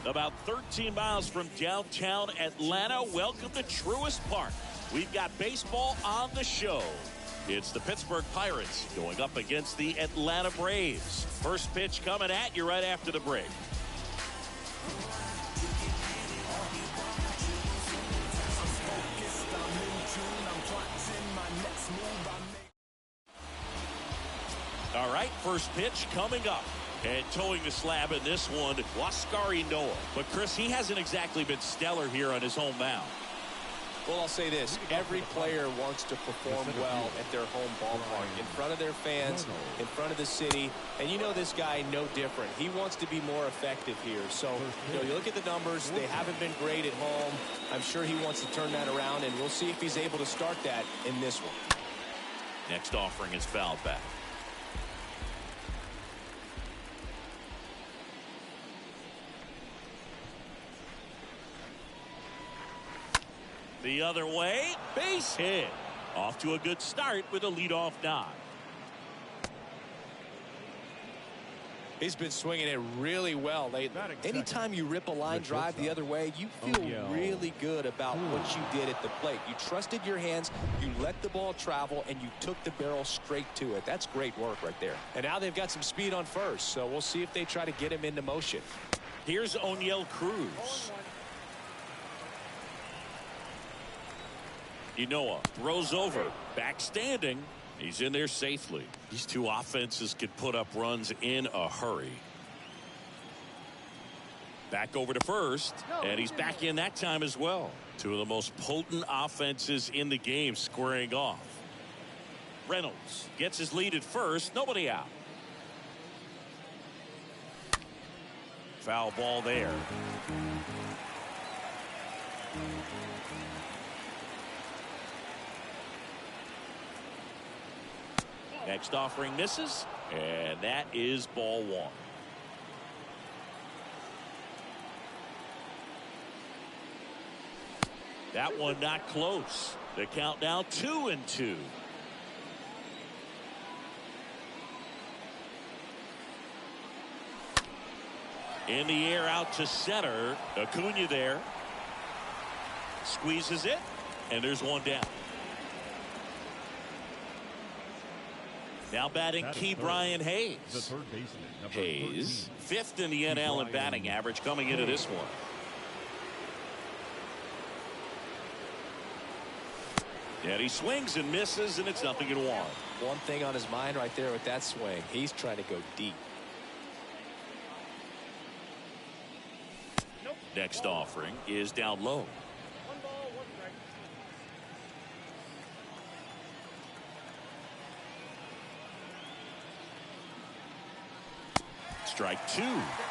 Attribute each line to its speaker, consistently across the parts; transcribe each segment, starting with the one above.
Speaker 1: About 13 miles from downtown Atlanta. Welcome to Truist Park. We've got baseball on the show. It's the Pittsburgh Pirates going up against the Atlanta Braves. First pitch coming at you right after the break. All right, first pitch coming up. And towing the slab in this one, Huascar Noah. But, Chris, he hasn't exactly been stellar here on his home mound.
Speaker 2: Well, I'll say this. Every player wants to perform well at their home ballpark, in front of their fans, in front of the city. And you know this guy no different. He wants to be more effective here. So, you look at the numbers. They haven't been great at home. I'm sure he wants to turn that around, and we'll see if he's able to start that in this one.
Speaker 1: Next offering is fouled back. The other way, base hit. Off to a good start with a leadoff knock.
Speaker 2: He's been swinging it really well lately. Anytime you rip a line drive the other way, you feel really good about what you did at the plate. You trusted your hands, you let the ball travel, and you took the barrel straight to it. That's great work right there. And now they've got some speed on first, so we'll see if they try to get him into motion.
Speaker 1: Here's O'Neill Cruz. Noah throws over, back standing. He's in there safely. These two offenses could put up runs in a hurry. Back over to first, and he's back in that time as well. Two of the most potent offenses in the game squaring off. Reynolds gets his lead at first, nobody out. Foul ball there. Next offering misses, and that is ball one. That one not close. The count now 2-2. In the air out to center. Acuna there. Squeezes it, and there's one down. Now batting Key Brian Hayes.
Speaker 3: The third baseman,
Speaker 1: Hayes, fifth in the NL in batting average coming into this one. And he swings and misses, and it's 0-1.
Speaker 2: One thing on his mind right there with that swing. He's trying to go deep.
Speaker 1: Next offering is down low. Strike two.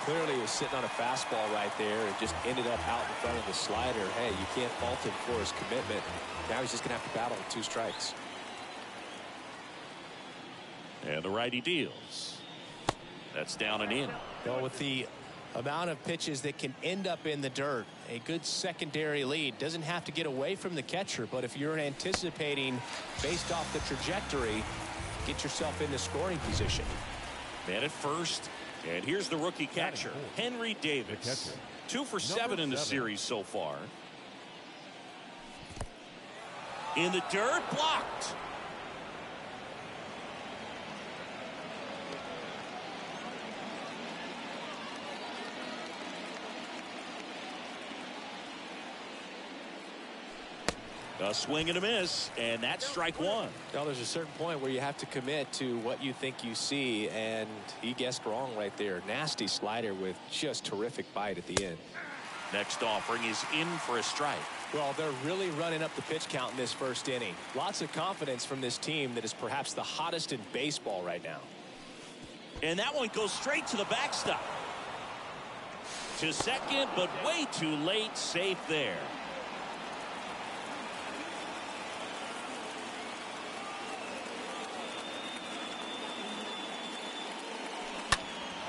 Speaker 2: Clearly he was sitting on a fastball right there and just ended up out in front of the slider. Hey, you can't fault him for his commitment. Now he's just going to have to battle with 2 strikes.
Speaker 1: And the righty deals. That's down and in.
Speaker 2: Well, with the amount of pitches that can end up in the dirt, a good secondary lead. Doesn't have to get away from the catcher, but if you're anticipating based off the trajectory, get yourself into scoring position.
Speaker 1: Man at first. And here's the rookie catcher, Henry Davis. 2 for 7 in the series so far. In the dirt, blocked. A swing and a miss, and that's strike one.
Speaker 2: Now there's a certain point where you have to commit to what you think you see, and he guessed wrong right there. Nasty slider with just terrific bite at the end.
Speaker 1: Next offering is in for a strike.
Speaker 2: Well, they're really running up the pitch count in this first inning. Lots of confidence from this team that is perhaps the hottest in baseball right now.
Speaker 1: And that one goes straight to the backstop. To second, but way too late. Safe there.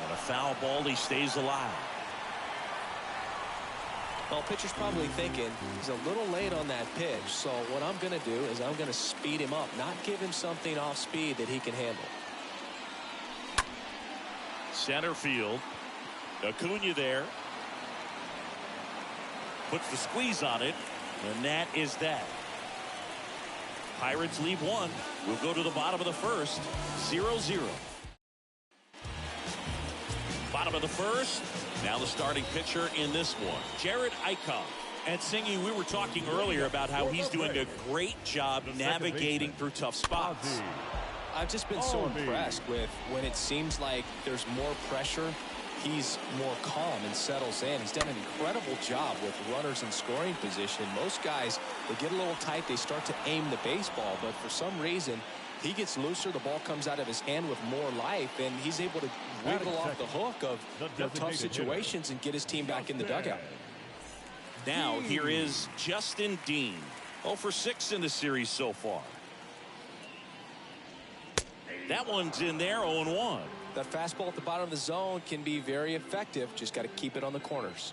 Speaker 1: On a foul ball, he stays alive.
Speaker 2: Well, pitcher's probably thinking he's a little late on that pitch, so what I'm going to do is I'm going to speed him up, not give him something off speed that he can handle.
Speaker 1: Center field. Acuna there. puts the squeeze on it, and that is that. Pirates leave one. We'll go to the bottom of the first. 0-0. Bottom of the first. Now the starting pitcher in this one, Jared Eichhoff. And Singy, we were talking earlier about how he's doing a great job navigating through tough spots.
Speaker 2: I've just been so impressed with when it seems like there's more pressure, he's more calm and settles in. He's done an incredible job with runners in scoring position. Most guys, they get a little tight, they start to aim the baseball, but for some reason, he gets looser, the ball comes out of his hand with more life, and he's able to wiggle off the hook of tough situations and get his team back in the dugout.
Speaker 1: Now here is Justin Dean. 0 for 6 in the series so far. That one's in there, 0-1.
Speaker 2: That fastball at the bottom of the zone can be very effective. Just got to keep it on the corners.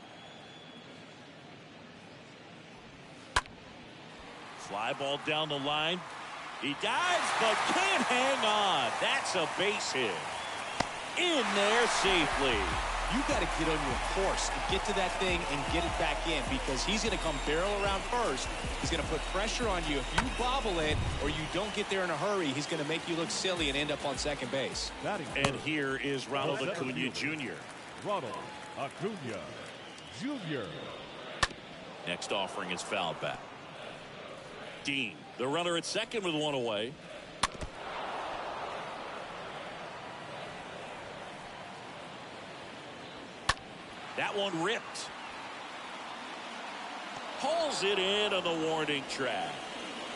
Speaker 1: Fly ball down the line. He dives, but can't hang on. That's a base hit. In there safely.
Speaker 2: You got to get on your horse and get to that thing and get it back in, because he's going to come barrel around first. He's going to put pressure on you. If you bobble it or you don't get there in a hurry, he's going to make you look silly and end up on second base.
Speaker 1: And here is Ronald Acuna Jr.
Speaker 3: Ronald Acuna Jr.
Speaker 1: Next offering is fouled back. Dean, the runner at second with one away. That one ripped. Pulls it in on the warning track.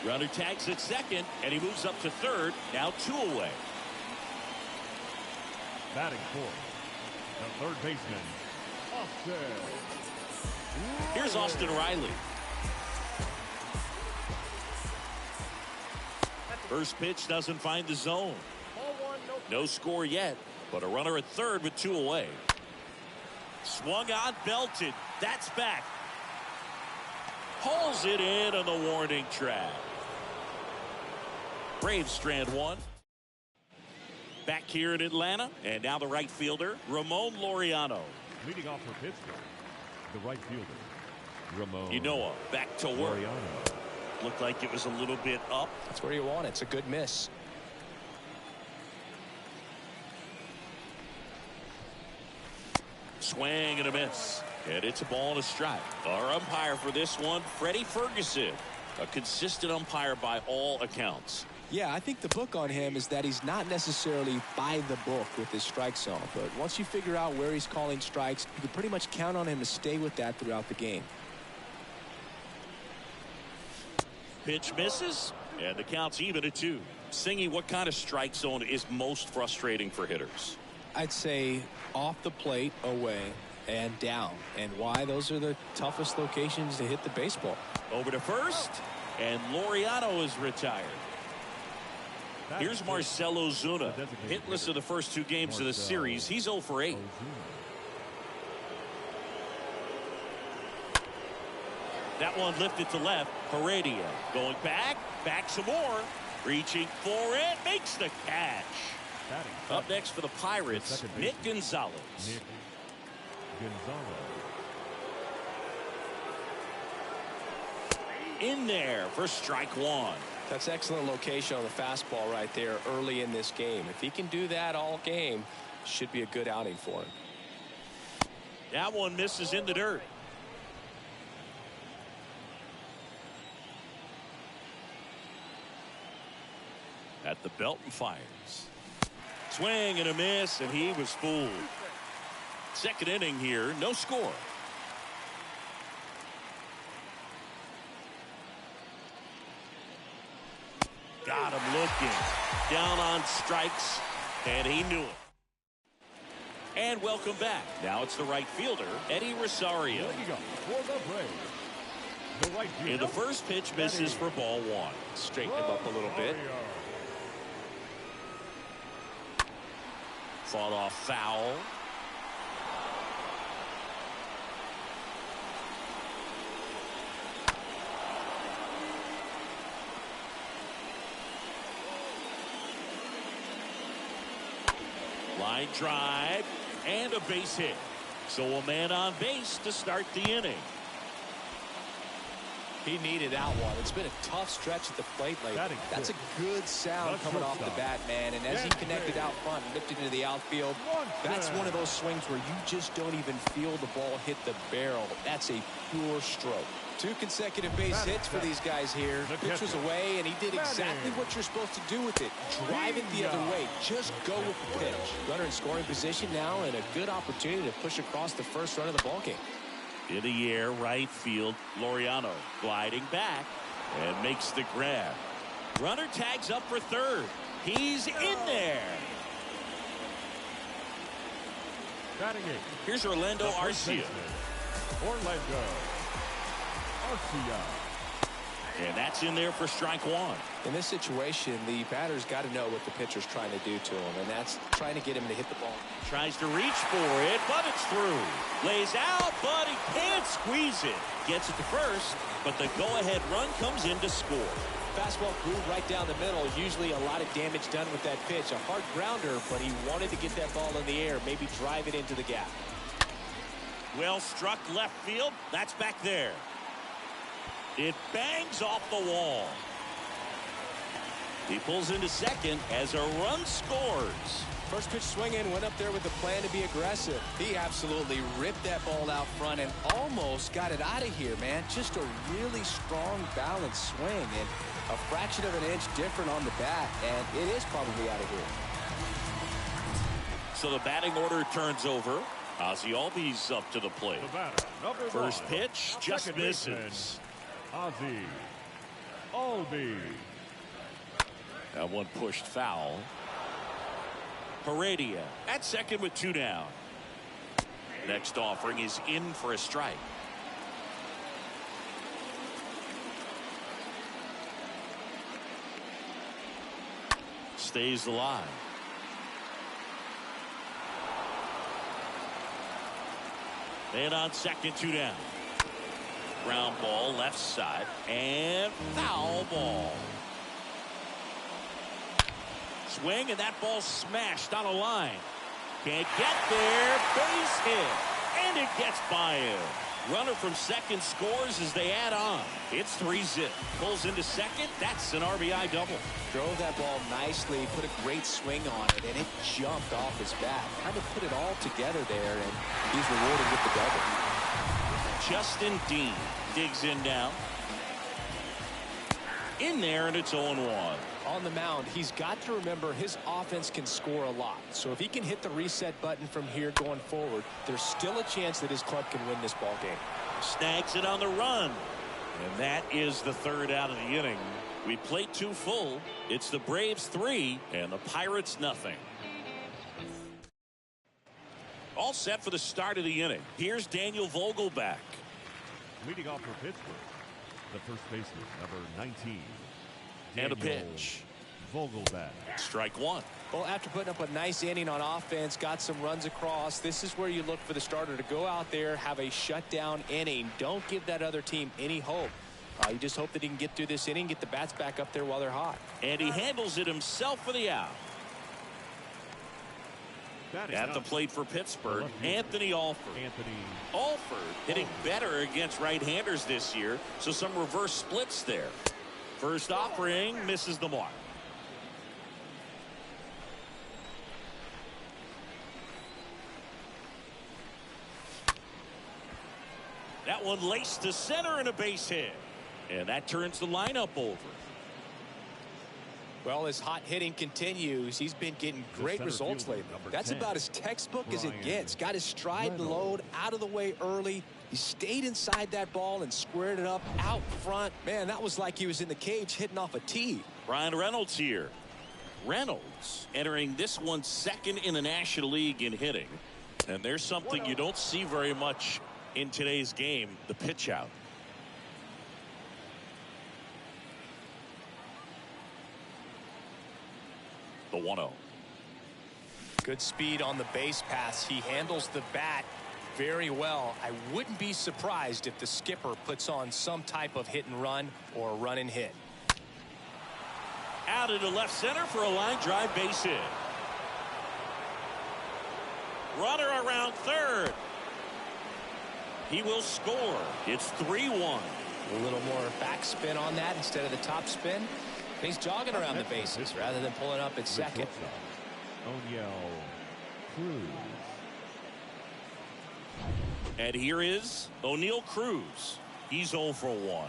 Speaker 1: Runner tags at second, and he moves up to third. Now 2 away.
Speaker 3: Batting fourth, the third baseman, Austin.
Speaker 1: Here's Austin Riley. First pitch doesn't find the zone. No score yet, but a runner at third with 2 away. Swung on, belted. That's back. Pulls it in on the warning track. Braves strand one. Back here in Atlanta, and now the right fielder, Ramon Laureano.
Speaker 3: Leading off for Pittsburgh, the right fielder, Ramon.
Speaker 1: Ynoa back to work.
Speaker 3: Laureano.
Speaker 1: Looked like it was a little bit up.
Speaker 2: That's where you want it. It's a good miss.
Speaker 1: Swing and a miss. And it's a ball and a strike. Our umpire for this one, Freddie Ferguson. A consistent umpire by all accounts.
Speaker 2: Yeah, I think the book on him is that he's not necessarily by the book with his strike zone. But once you figure out where he's calling strikes, you can pretty much count on him to stay with that throughout the game.
Speaker 1: Pitch misses, and the count's even at 2. Singy, what kind of strike zone is most frustrating for hitters?
Speaker 2: I'd say off the plate, away, and down. And why? Those are the toughest locations to hit the baseball.
Speaker 1: Over to first, and Laureano is retired. Here's Marcell Ozuna. Hitless of the first 2 games of the series. He's 0 for 8. That one lifted to left. Heredia going back some more. Reaching for it. Makes the catch. Up next for the Pirates, Nick Gonzalez.
Speaker 3: Nick Gonzalez.
Speaker 1: In there for strike 1.
Speaker 2: That's excellent location on the fastball right there early in this game. If he can do that all game, should be a good outing for him.
Speaker 1: That one misses in the dirt. At the belt and fires. Swing and a miss, and he was fooled. Second inning here, no score. Got him looking. Down on strikes, and he knew it. And welcome back. Now it's the right fielder, Eddie Rosario.
Speaker 3: For the Braves, the right fielder.
Speaker 1: And the first pitch misses for ball 1.
Speaker 2: Straighten him up a little bit.
Speaker 1: Fought off foul. Line drive and a base hit. So a man on base to start the inning.
Speaker 2: He needed that one. It's been a tough stretch at the plate lately. That's a good sound coming off the bat, man. And as he connected out front and lifted into the outfield, that's one of those swings where you just don't even feel the ball hit the barrel. That's a pure stroke. 2 consecutive base hits for these guys here. Pitch was away, and he did exactly what you're supposed to do with it. Drive it the other way. Just go with the pitch. Runner in scoring position now, and a good opportunity to push across the first run of the ballgame.
Speaker 1: In the air, right field. Laureano gliding back and makes the grab. Runner tags up for third. He's in there. Here's Orlando Arcia.
Speaker 3: Orlando Arcia.
Speaker 1: And that's in there for strike 1.
Speaker 2: In this situation, the batter's got to know what the pitcher's trying to do to him, and that's trying to get him to hit the ball.
Speaker 1: Tries to reach for it, but it's through. Lays out, but he can't squeeze it. Gets it to first, but the go-ahead run comes in to score.
Speaker 2: Fastball groove right down the middle. Usually a lot of damage done with that pitch. A hard grounder, but he wanted to get that ball in the air, maybe drive it into the gap.
Speaker 1: Well struck left field. That's back there. It bangs off the wall. He pulls into second as a run scores.
Speaker 2: First pitch swinging, went up there with the plan to be aggressive. He absolutely ripped that ball out front and almost got it out of here, man. Just a really strong, balanced swing, and a fraction of an inch different on the bat, and it is probably out of here.
Speaker 1: So the batting order turns over. Ozzie Albies up to the plate.
Speaker 3: The batter,
Speaker 1: First pitch just misses.
Speaker 3: Ozzie Albies.
Speaker 1: That one pushed foul. Heredia at second with 2 down. Next offering is in for a strike. Stays alive. And on second, 2 down. Ground ball left side and foul ball. Swing, and that ball smashed on a line. Can't get there. Base hit. And it gets by him. Runner from second scores as they add on. It's 3-zip. Pulls into second. That's an RBI double.
Speaker 2: Drove that ball nicely, put a great swing on it, and it jumped off his bat. Kind of put it all together there, and he's rewarded with the double.
Speaker 1: Justin Dean digs in now. In there, and it's 0-1.
Speaker 2: On the mound, he's got to remember his offense can score a lot. So if he can hit the reset button from here going forward, there's still a chance that his club can win this ball game.
Speaker 1: Snags it on the run. And that is the third out of the inning. We played 2 full. It's the Braves 3 and the Pirates nothing. All set for the start of the inning. Here's Daniel Vogelbach.
Speaker 3: Leading off for Pittsburgh, the first baseman, number 19.
Speaker 1: And a
Speaker 3: Daniel
Speaker 1: pitch.
Speaker 3: Vogelbach.
Speaker 1: Strike 1.
Speaker 2: Well, after putting up a nice inning on offense, got some runs across, this is where you look for the starter to go out there, have a shutdown inning. Don't give that other team any hope. You just hope that he can get through this inning, get the bats back up there while they're hot.
Speaker 1: And he handles it himself for the out. At the plate for Pittsburgh, Anthony Alford. Alford hitting better against right-handers this year, so some reverse splits there. First offering misses the mark. That one laced to center and a base hit. And that turns the lineup over.
Speaker 2: Well, his hot hitting continues. He's been getting great results lately. That's about as textbook as it gets. Got his stride and load out of the way early. He stayed inside that ball and squared it up out front. Man, that was like he was in the cage hitting off a tee.
Speaker 1: Brian Reynolds here. Reynolds entering this one second in the National League in hitting. And there's something you don't see very much in today's game, the pitch out. The 1-0.
Speaker 2: Good speed on the base pass. He handles the bat very well. I wouldn't be surprised if the skipper puts on some type of hit and run or a run and hit.
Speaker 1: Out into left center for a line drive base hit. Runner around third. He will score. It's 3-1.
Speaker 2: A little more backspin on that instead of the top spin. He's jogging around the bases rather than pulling up at second.
Speaker 1: And here is O'Neal Cruz. He's 0 for 1.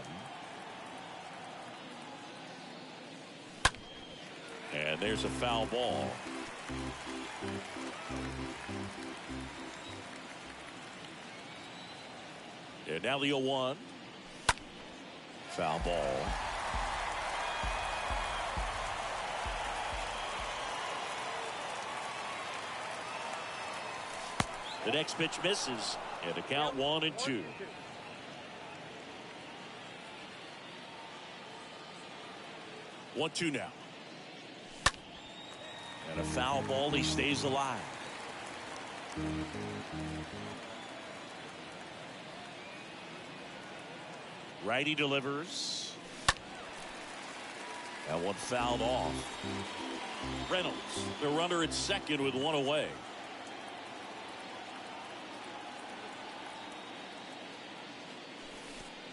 Speaker 1: And there's a foul ball. And now the 0-1. Foul ball. The next pitch misses. And the count 1-2. One, two now. And a foul ball. He stays alive. Righty delivers. That one fouled off. Reynolds, the runner at second with one away.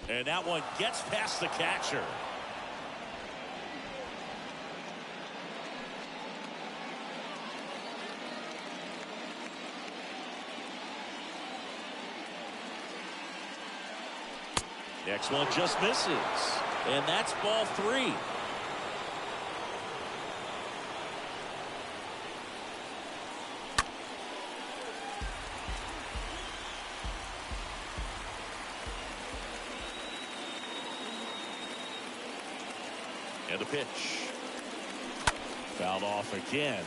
Speaker 1: And that one gets past the catcher. Next one just misses. And that's ball 3. And a pitch. Fouled off again.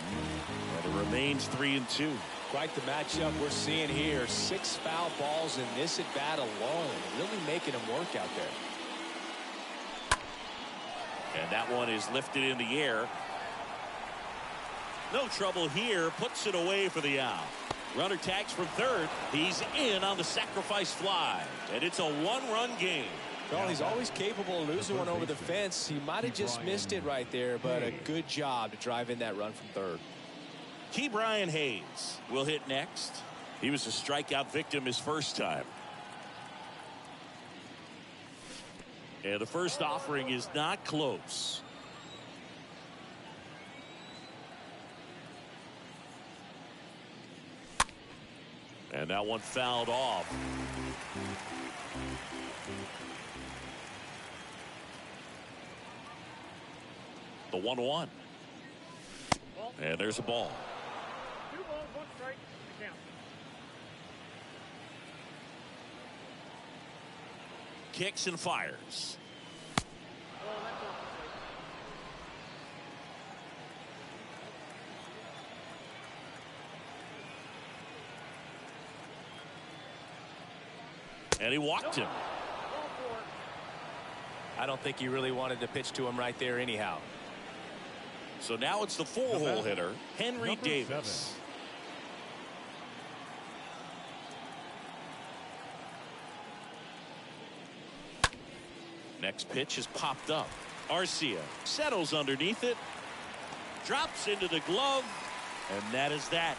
Speaker 1: And it remains 3-2.
Speaker 2: Quite the matchup we're seeing here. 6 foul balls in this at bat alone. Really making them work out there.
Speaker 1: And that one is lifted in the air. No trouble here. Puts it away for the out. Runner tags from third. He's in on the sacrifice fly. And it's a 1-run game.
Speaker 2: Well, he's always capable of losing one over the fence. He might have just missed it right there, but a good job to drive in that run from third.
Speaker 1: Key Brian Hayes will hit next. He was a strikeout victim his first time. And the first offering is not close. And that one fouled off. The 1-1. And there's a ball.
Speaker 4: 2 balls, 1 strike, count.
Speaker 1: Kicks and fires. And he walked him.
Speaker 2: I don't think he really wanted to pitch to him right there anyhow.
Speaker 1: So now it's the 4-hole hitter, Henry Davis.
Speaker 3: 7.
Speaker 1: Next pitch is popped up. Arcia settles underneath it. Drops into the glove. And that is that.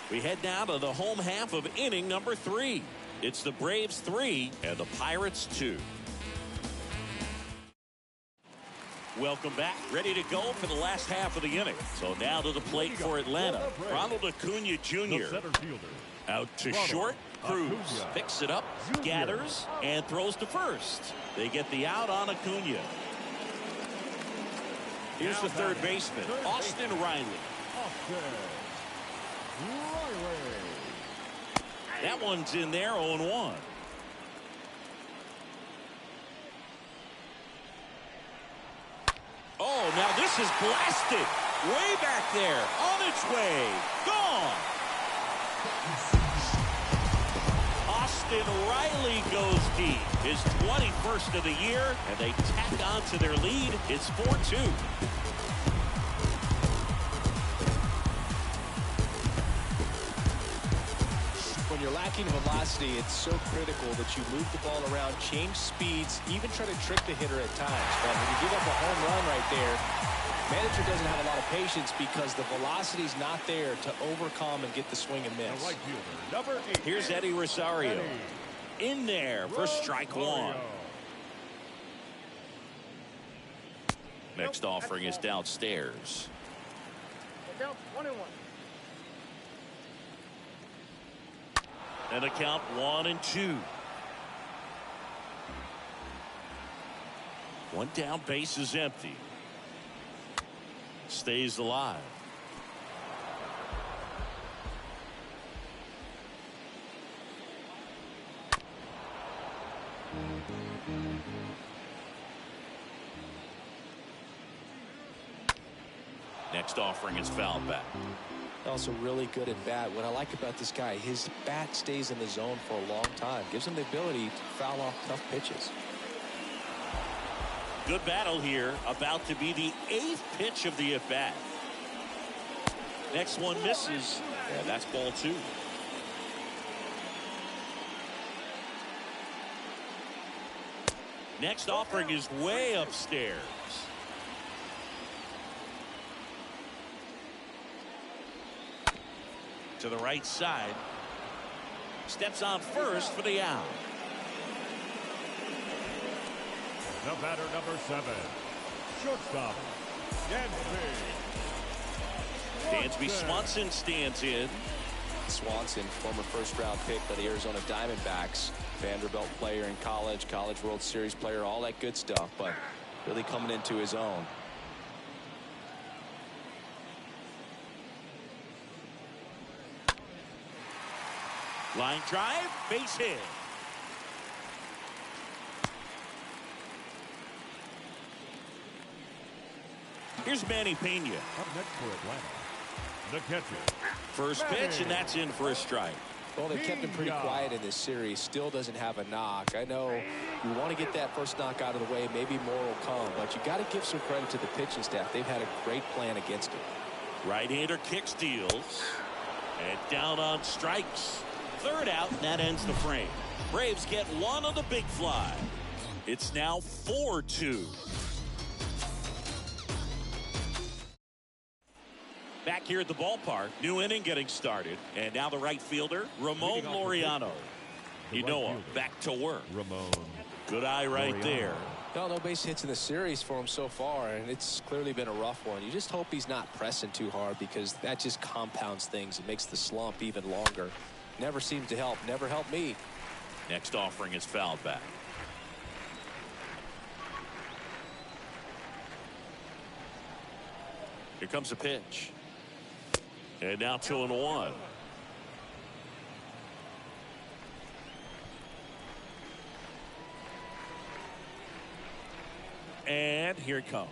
Speaker 1: We head now to the home half of inning number 3. It's the Braves 3 and the Pirates 2. Welcome back. Ready to go for the last half of the inning. So now to the plate for Atlanta. Ronald Acuna Jr. Out to short. Cruz picks it up, gathers, and throws to first. They get the out on Acuna. Here's the third baseman, Austin Riley. That one's in there, 0-1. Oh, now this is blasted. Way back there. On its way. Gone. Austin Riley goes deep. His 21st of the year, and they tack on to their lead. It's 4-2.
Speaker 2: When you're lacking velocity, it's so critical that you move the ball around, change speeds, even try to trick the hitter at times. But when you give up a home run right there, manager doesn't have a lot of patience because the velocity's not there to overcome and get the swing and miss.
Speaker 3: Right fielder, number 8.
Speaker 1: Here's Eddie Rosario. In there for strike 1. Next offering is downstairs.
Speaker 4: Down 1-1.
Speaker 1: And a count 1-2. One down, base is empty. Stays alive. Next offering is fouled back.
Speaker 2: Also really good at bat. What I like about this guy, his bat stays in the zone for a long time. Gives him the ability to foul off tough pitches.
Speaker 1: Good battle here. About to be the 8th pitch of the at-bat. Next one misses. And that's ball 2. Next offering is way upstairs. To the right side. Steps on first for the out.
Speaker 3: The batter, number 7, shortstop,
Speaker 1: Dansby Swanson stands in.
Speaker 2: Swanson, former first-round pick by the Arizona Diamondbacks. Vanderbilt player in college, College World Series player, all that good stuff, but really coming into his own.
Speaker 1: Line drive, base hit. Here's Manny Pena.
Speaker 3: Up next for Atlanta, the catcher.
Speaker 1: First pitch, and that's in for a strike.
Speaker 2: Well, they kept him pretty quiet in this series. Still doesn't have a knock. I know you want to get that first knock out of the way. Maybe more will come, but you got to give some credit to the pitching staff. They've had a great plan against him.
Speaker 1: Right-hander kick steals. And down on strikes. Third out, and that ends the frame. Braves get one on the big fly. It's now 4-2. Back here at the ballpark, new inning getting started. And now the right fielder, Ramon Laureano. You know him, back to work.
Speaker 3: Ramon.
Speaker 1: Good eye right there.
Speaker 2: No base hits in the series for him so far, and it's clearly been a rough one. You just hope he's not pressing too hard, because that just compounds things. It makes the slump even longer. Never seems to help. Never helped me.
Speaker 1: Next offering is fouled back. Here comes a pitch. And now 2-1. And here it comes.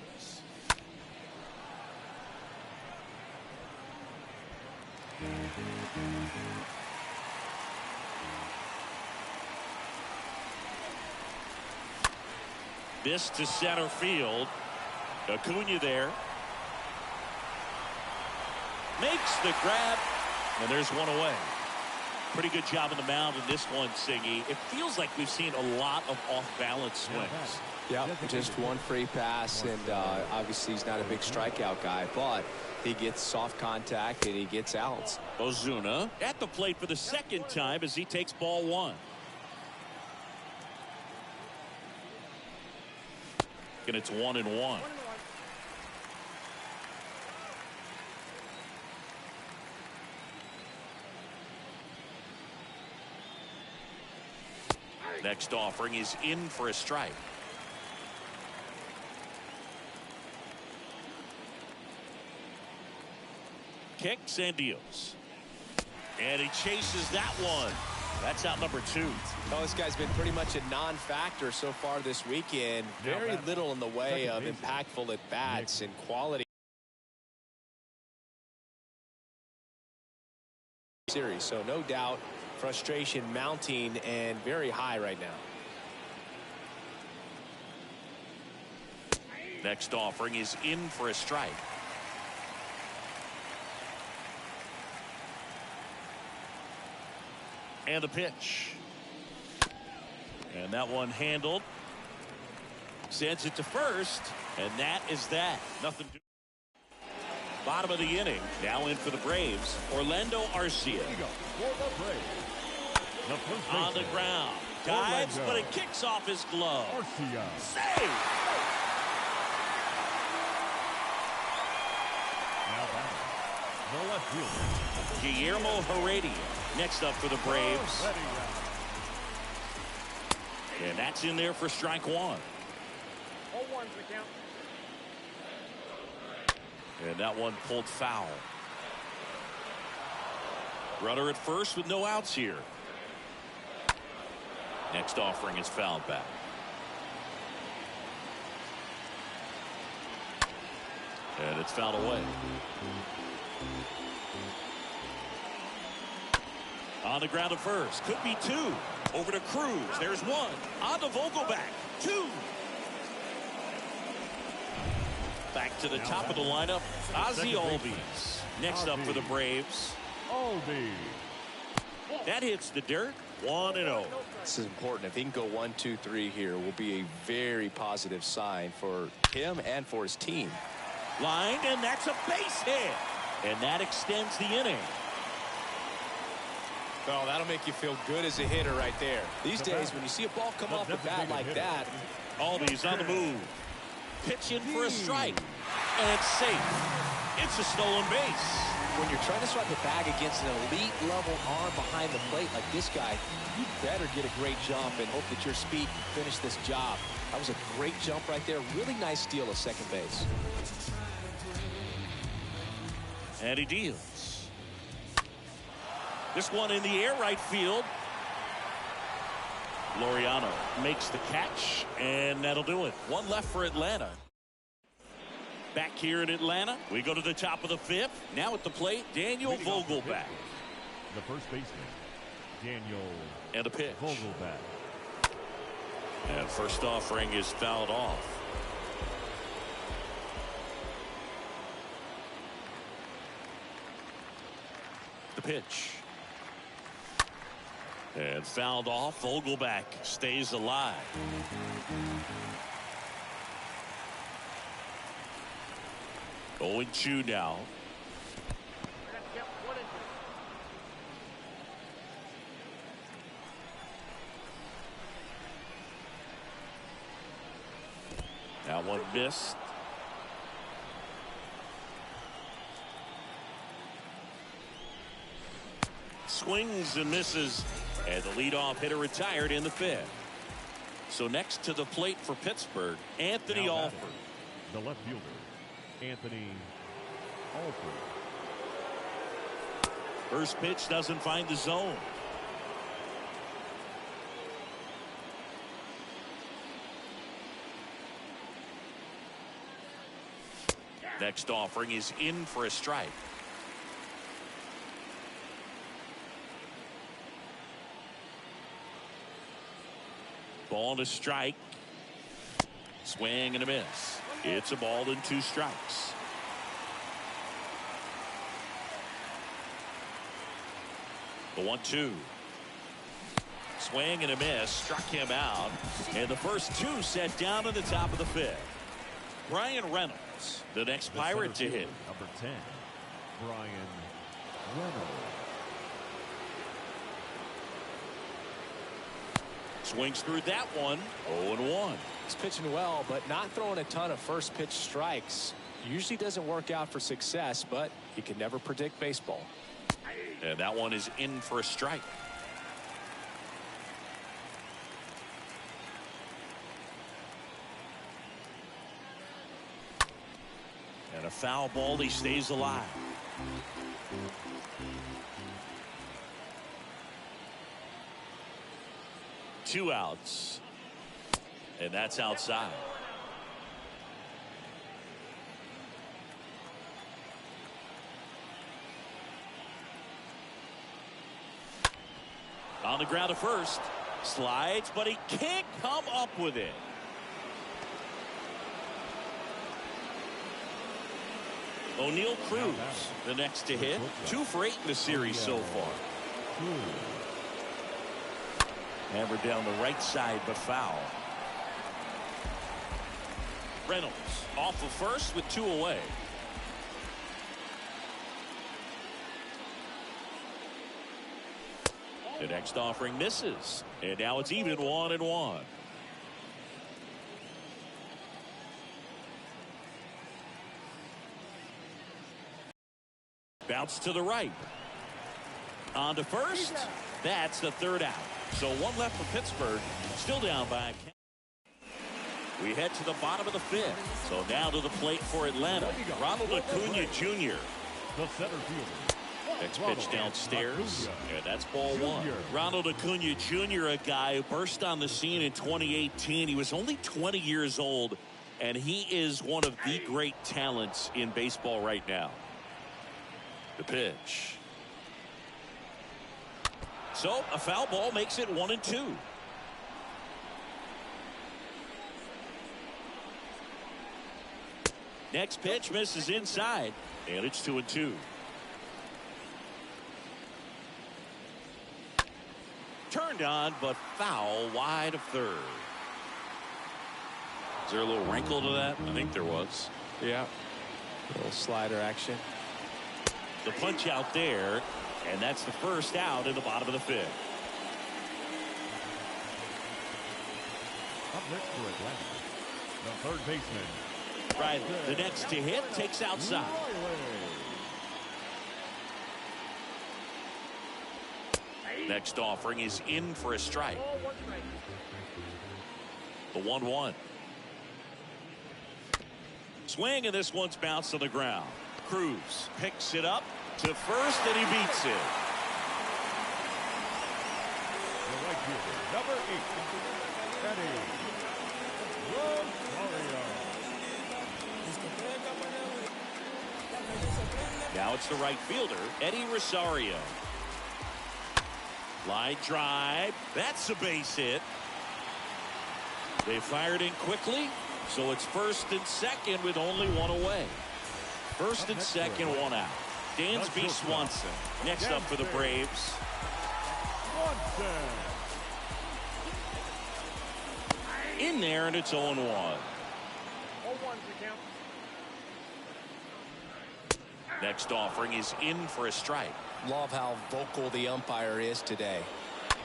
Speaker 1: This to center field. Acuna there. Makes the grab. And there's one away. Pretty good job on the mound in this one, Singy. It feels like we've seen a lot of off-balance swings.
Speaker 2: Yeah, just one free pass, and obviously he's not a big strikeout guy, but he gets soft contact and he gets outs.
Speaker 1: Ozuna at the plate for the second time as he takes ball 1. And it's 1-1. Next offering is in for a strike. Kicks and deals. And he chases that one. That's out number 2.
Speaker 2: Well, this guy's been pretty much a non-factor so far this weekend. Very little in the way of impactful at-bats and quality series. So no doubt frustration mounting and very high right now.
Speaker 1: Next offering is in for a strike. And the pitch. And that one handled. Sends it to first. And that is that. Nothing to. Bottom of the inning. Now in for the Braves. Orlando Arcia. On the ground. Dives, but it kicks off his glove.
Speaker 3: Arcia.
Speaker 1: Save!
Speaker 3: The left fielder.
Speaker 1: Guillermo Heredia next up for the Braves. And that's in there for strike one.
Speaker 4: 0-1's the count.
Speaker 1: And that one pulled foul. Runner at first with no outs here. Next offering is fouled back. And it's fouled away. On the ground at first. Could be two. Over to Cruz. There's one. On to Vogelback. Two. Back to the top of the lineup. Ozzie Albies. Next up for the Braves.
Speaker 3: Albies.
Speaker 1: That hits the dirt. 1-0.
Speaker 2: This is important. If he can go 1, 2, 3 here, will be a very positive sign for him and for his team.
Speaker 1: Line, and that's a base hit. And that extends the inning.
Speaker 2: Well, that'll make you feel good as a hitter right there. These days, when you see a ball come off the bat like that.
Speaker 1: Albies on the move. Pitch in for a strike. And it's safe. It's a stolen base.
Speaker 2: When you're trying to swipe a bag against an elite level arm behind the plate like this guy, you better get a great jump and hope that your speed can finish this job. That was a great jump right there. Really nice steal of second base.
Speaker 1: And he deals. This one in the air right field. Laureano makes the catch, and that'll do it. One left for Atlanta. Back here in Atlanta, we go to the top of the fifth. Now at the plate, Daniel Vogelback.
Speaker 3: The first baseman, Daniel
Speaker 1: And a pitch.
Speaker 3: Vogelback.
Speaker 1: And first offering is fouled off. The pitch. And fouled off. Vogelback stays alive. Going 2 now.
Speaker 4: Yep, 1-2.
Speaker 1: That one missed. Swings and misses. And the leadoff hitter retired in the fifth. So next to the plate for Pittsburgh, Anthony
Speaker 3: Now
Speaker 1: Alford.
Speaker 3: The left fielder, Anthony Alford.
Speaker 1: First pitch doesn't find the zone. Next offering is in for a strike. Ball to strike. Swing and a miss. It's a ball and 2 strikes. The 1-2. Swing and a miss. Struck him out. And the first 2 set down at the top of the fifth. Brian Reynolds, the next Pirate to hit.
Speaker 3: Number 10, Brian Reynolds.
Speaker 1: Swings through that one. 0-1.
Speaker 2: He's pitching well, but not throwing a ton of first pitch strikes. Usually doesn't work out for success, but you can never predict baseball.
Speaker 1: And that one is in for a strike. And a foul ball. He stays alive. Two outs. And that's outside. On the ground at first. Slides, but he can't come up with it. O'Neal Cruz, the next to hit. 2 for 8 in the series so far. Hammered down the right side, but foul. Reynolds off of first with 2 away. The next offering misses. And now it's even 1-1. Bounce to the right. On to first. That's the third out. So one left for Pittsburgh. Still down by. We head to the bottom of the fifth. So now to the plate for Atlanta. Ronald Acuna Jr.
Speaker 3: The center fielder.
Speaker 1: Next pitch downstairs. And that's ball one. Ronald Acuna Jr., a guy who burst on the scene in 2018. He was only 20 years old, and he is one of the great talents in baseball right now. The pitch. So a foul ball makes it 1-2. Next pitch misses inside, and it's 2-2. Turned on, but foul wide of third. Is there a little wrinkle to that? I think there was.
Speaker 2: Yeah. A little slider action.
Speaker 1: The punch out there, and that's the first out in the bottom of the fifth.
Speaker 3: Up next for Atlanta, the third baseman.
Speaker 1: Right, the next to hit takes outside. Next offering is in for a strike. The 1-1. Swing, and this one's bounced to the ground. Cruz picks it up to first, and he beats it.
Speaker 3: The right fielder, number 8, Eddie Rosario.
Speaker 1: Now it's the right fielder, Eddie Rosario. Line drive. That's a base hit. They fired in quickly, so it's first and second with only one away. First and second, one out. Dansby Swanson next up for the Braves. In there, and it's 0-1.
Speaker 4: 0-1's the count.
Speaker 1: Next offering is in for a strike.
Speaker 2: Love how vocal the umpire is today.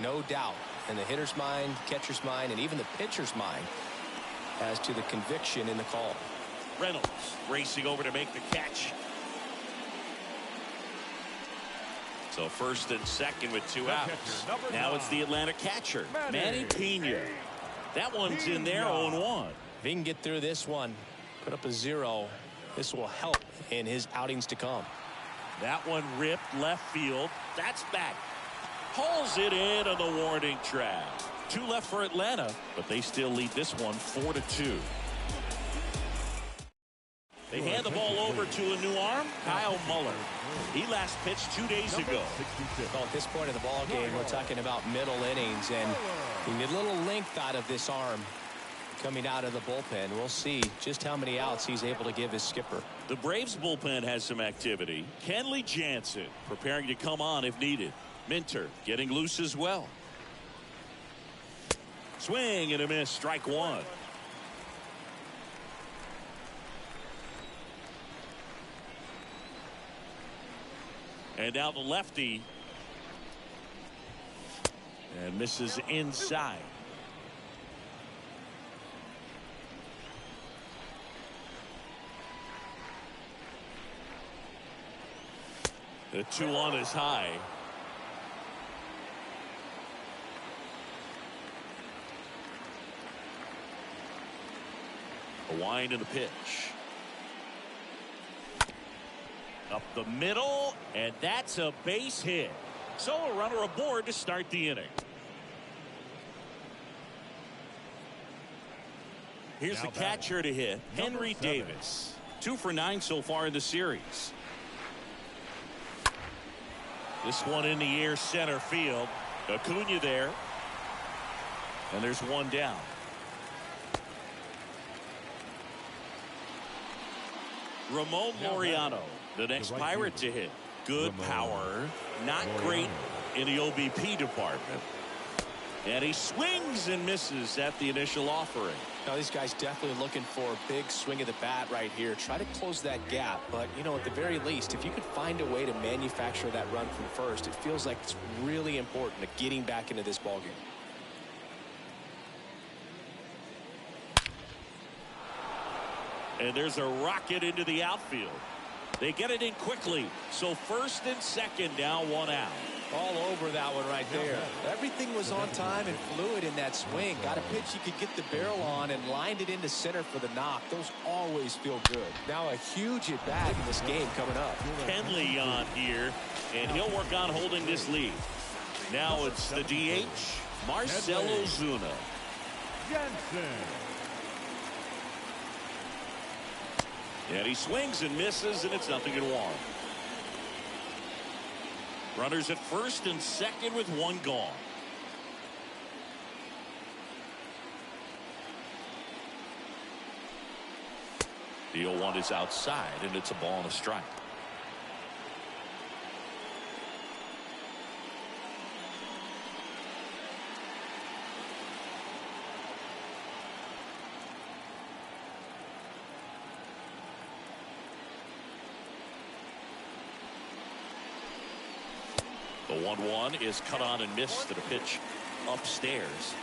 Speaker 2: No doubt in the hitter's mind, catcher's mind, and even the pitcher's mind as to the conviction in the call.
Speaker 1: Reynolds racing over to make the catch. So first and second with two outs. Now it's the Atlanta catcher, Manny Pena. That one's in there, 0-1.
Speaker 2: If he can get through this one, put up a 0, this will help in his outings to come.
Speaker 1: That one ripped left field. That's back. Hauls it in on the warning track. 2 left for Atlanta, but they still lead this one 4-2. They hand the ball over to a new arm, Kyle Muller. He last pitched 2 days ago.
Speaker 2: Well, at this point of the ball game, we're talking about middle innings, and you need a little length out of this arm coming out of the bullpen. We'll see just how many outs he's able to give his skipper.
Speaker 1: The Braves bullpen has some activity. Kenley Jansen preparing to come on if needed. Minter getting loose as well. Swing and a miss, strike one. And now the lefty. And misses inside. The 2-1 is high. A wind in the pitch. Up the middle, and that's a base hit. So a runner aboard to start the inning. Here's the catcher to hit, Henry Davis. 2 for 9 so far in the series. This one in the air, center field. Acuna there. And there's one down. Ramon Laureano, the next Pirate to hit. Good power. Not great in the OBP department. And he swings and misses at the initial offering.
Speaker 2: Now, these guys definitely looking for a big swing of the bat right here. Try to close that gap. But, you know, at the very least, if you could find a way to manufacture that run from first, it feels like it's really important to getting back into this ballgame.
Speaker 1: And there's a rocket into the outfield. They get it in quickly. So first and second, now one out.
Speaker 2: All over that one right there. Everything was on time and fluid in that swing. Got a pitch you could get the barrel on and lined it into center for the knock. Those always feel good. Now a huge at bat in this game coming up.
Speaker 1: Kenley on here, and he'll work on holding this lead. Now it's the DH, Marcell Ozuna.
Speaker 3: Jensen.
Speaker 1: And he swings and misses, and it's 0-1. Runners at first and second with one gone. The 0-1 is outside, and it's a ball and a strike. The 1-1 is cut on and missed to the pitch upstairs.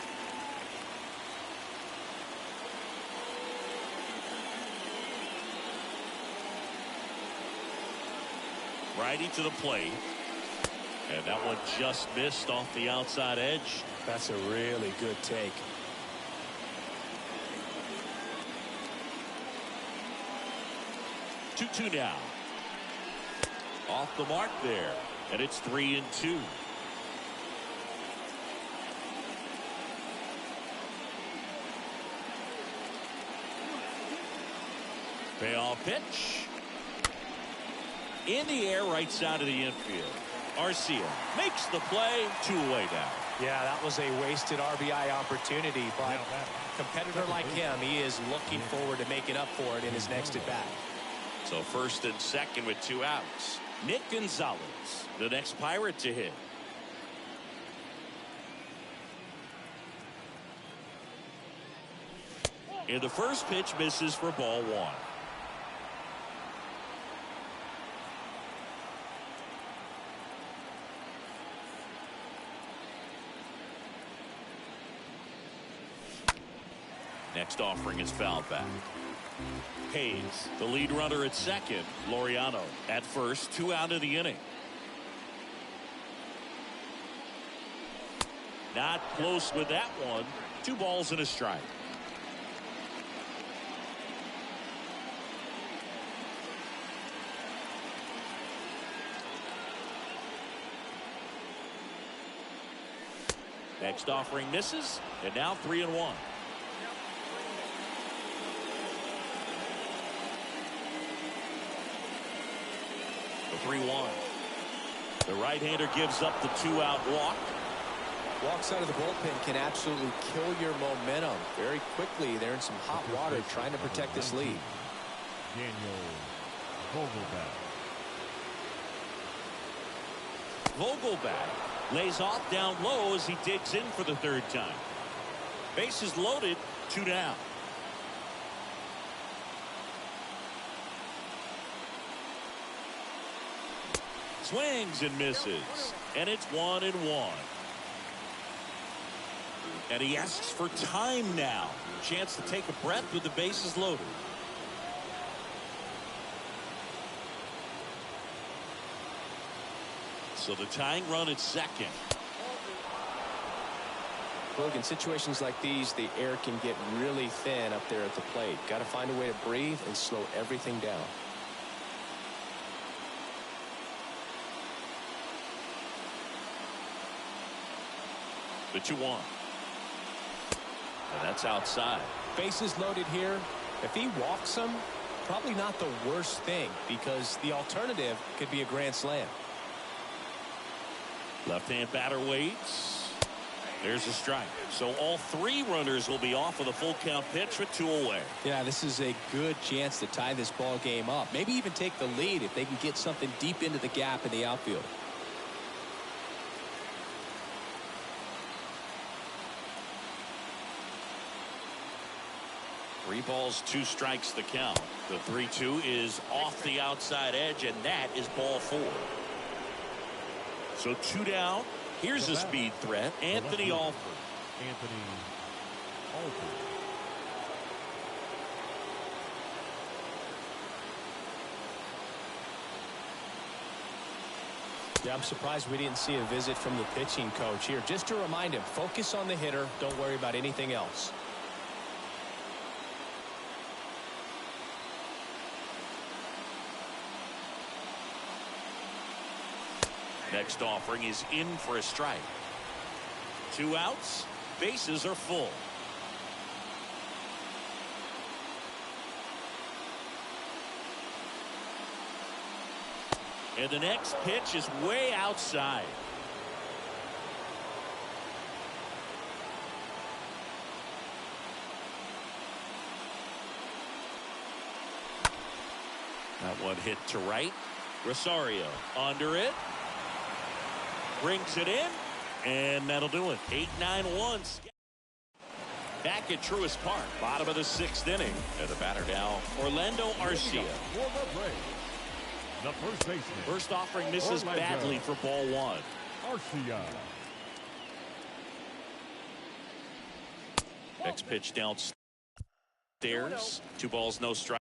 Speaker 1: Righty to the plate. And that one just missed off the outside edge.
Speaker 2: That's a really good take.
Speaker 1: Two now. Off the mark there. And it's 3-2. Payoff pitch. In the air, right side of the infield. Arcia makes the play. 2 away now.
Speaker 2: Yeah, that was a wasted RBI opportunity, but a competitor like him, he is looking forward to making up for it in his next at bat.
Speaker 1: So first and second with 2 outs. Nick Gonzalez, the next Pirate to hit. And the first pitch misses for ball 1. Next offering is fouled back. Hayes, the lead runner at second. Laureano at first. 2 out of the inning. Not close with that one. 2 balls and a strike. Next offering misses, and now 3-1. The 3-1. The right-hander gives up the 2-out walk.
Speaker 2: Walks out of the bullpen can absolutely kill your momentum very quickly. They're in some hot water trying to protect this lead.
Speaker 3: Daniel
Speaker 1: Vogelback lays off down low as he digs in for the 3rd time. Bases loaded, 2 down. Swings and misses, and it's 1-1. And he asks for time now. Chance to take a breath with the bases loaded. So the tying run at second.
Speaker 2: Look, in situations like these, the air can get really thin up there at the plate. Got to find a way to breathe and slow everything down.
Speaker 1: The 2-1. And that's outside.
Speaker 2: Bases loaded here. If he walks him, probably not the worst thing, because the alternative could be a grand slam.
Speaker 1: Left-hand batter waits. There's a strike. So all 3 runners will be off with a full count pitch with 2 away.
Speaker 2: Yeah, this is a good chance to tie this ball game up. Maybe even take the lead if they can get something deep into the gap in the outfield.
Speaker 1: Three balls, 2 strikes the count. The 3-2 is off the outside edge, and that is ball 4. So 2 down. Here's a speed threat. Anthony Alford.
Speaker 2: Yeah, I'm surprised we didn't see a visit from the pitching coach here. Just to remind him, focus on the hitter. Don't worry about anything else.
Speaker 1: Next offering is in for a strike. 2 outs. Bases are full. And the next pitch is way outside. That one hit to right. Rosario under it. Brings it in. And that'll do it. 8-9-1. Back at Truist Park. Bottom of the 6th inning. And the batter now, Orlando Arcia.
Speaker 3: The first baseman.
Speaker 1: First offering misses badly for ball 1.
Speaker 3: Arcia.
Speaker 1: Next pitch downstairs. 2 balls, no strike.